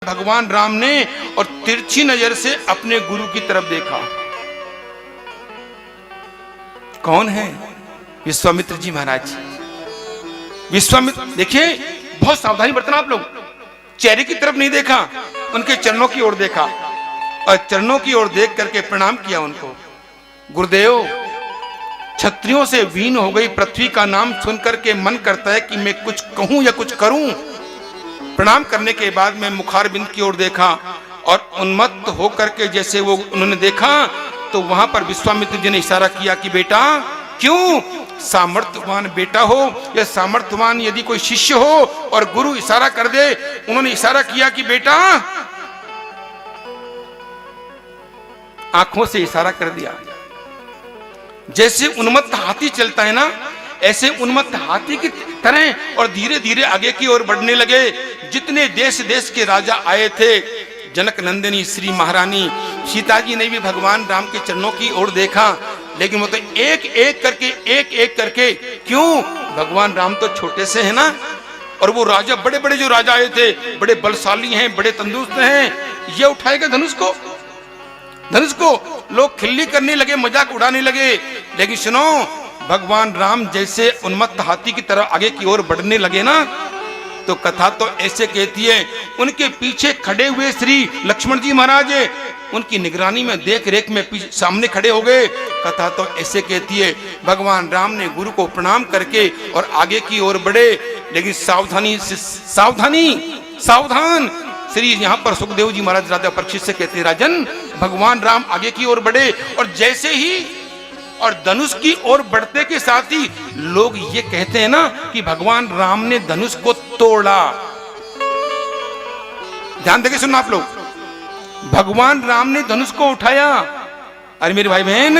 भगवान राम ने और तिरछी नजर से अपने गुरु की तरफ देखा। कौन है? विश्वामित्र जी महाराज। विश्वामित्र देखिए, बहुत सावधानी बरतना आप लोग। चेहरे की तरफ नहीं देखा, उनके चरणों की ओर देखा और चरणों की ओर देख करके प्रणाम किया उनको। गुरुदेव, क्षत्रियों से वीण हो गई पृथ्वी का नाम सुनकर के मन करता है कि मैं कुछ कहूं या कुछ करूं। प्रणाम करने के बाद मैं मुखारबिंद की ओर देखा और उन्मत्त होकर के जैसे वो उन्होंने देखा तो वहां पर विश्वामित्र जी ने इशारा किया कि बेटा, क्यों? सामर्थ्यवान बेटा हो या सामर्थ्यवान यदि कोई शिष्य हो और गुरु इशारा कर दे, उन्होंने इशारा किया कि बेटा, आंखों से इशारा कर दिया। जैसे उन्मत्त हाथी चलता है ना, ऐसे उन्मत्त हाथी की तरह और धीरे धीरे आगे की ओर बढ़ने लगे। जितने देश देश के राजा आए थे, जनक नंदिनी श्री महारानी सीता जी ने भी भगवान राम के चरणों की ओर देखा, लेकिन वो तो एक एक करके क्यों? भगवान राम तो छोटे से है ना, और वो राजा बड़े बड़े जो राजा आए थे बड़े बलशाली हैं, बड़े तंदुरुस्त हैं। ये उठाएगा धनुष को। धनुष को लोग खिल्ली करने लगे, मजाक उड़ाने लगे। लेकिन सुनो, भगवान राम जैसे उन्मत्त हाथी की तरह आगे की ओर बढ़ने लगे ना, तो कथा तो ऐसे कहती है, उनके पीछे खड़े हुए श्री लक्ष्मण जी महाराज उनकी निगरानी में देख रेख में सामने खड़े हो गए। कथा तो ऐसे कहती है, भगवान राम ने गुरु को प्रणाम करके और आगे की ओर बढ़े। लेकिन सावधानी सावधान। श्री यहाँ पर सुखदेव जी महाराज राजा परीक्षित से कहते हैं, राजन, भगवान राम आगे की ओर बढ़े और जैसे ही और धनुष की ओर बढ़ते के साथ ही लोग ये कहते हैं ना कि भगवान राम ने धनुष को तोड़ा। ध्यान देके सुनना आप लोग, भगवान राम ने धनुष को उठाया। अरे मेरे भाई बहन,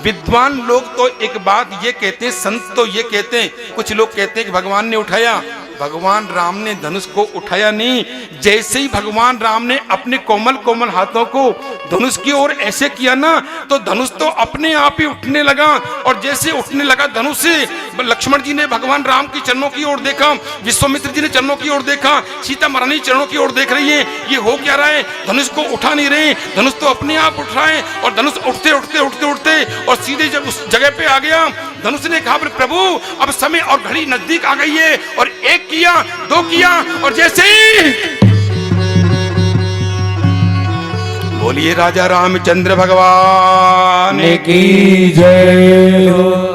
विद्वान लोग तो एक बात ये कहते हैं, संत तो ये कहते हैं, कुछ लोग कहते हैं कि भगवान ने उठाया। भगवान राम ने धनुष को उठाया नहीं। जैसे ही भगवान राम ने अपने कोमल कोमल हाथों को धनुष की ओर ऐसे किया ना, तो धनुष तो अपने आप ही उठने लगा। और जैसे उठने लगा धनुष से, लक्ष्मण जी ने भगवान राम की चरणों की ओर देखा, विश्वामित्र जी ने चरणों की ओर देखा, सीता महारानी चरणों की ओर देख रही है। ये हो क्या रहा है? धनुष को उठा नहीं रहे, धनुष तो अपने आप उठ रहा है। और धनुष उठते उठते उठते उठते और सीधे जब उस जगह पे आ गया, धनुष ने कहा, प्रभु अब समय और घड़ी नजदीक आ गई है। और एक किया, दो किया, और जैसे ही बोलिए राजा रामचंद्र भगवान की जय हो।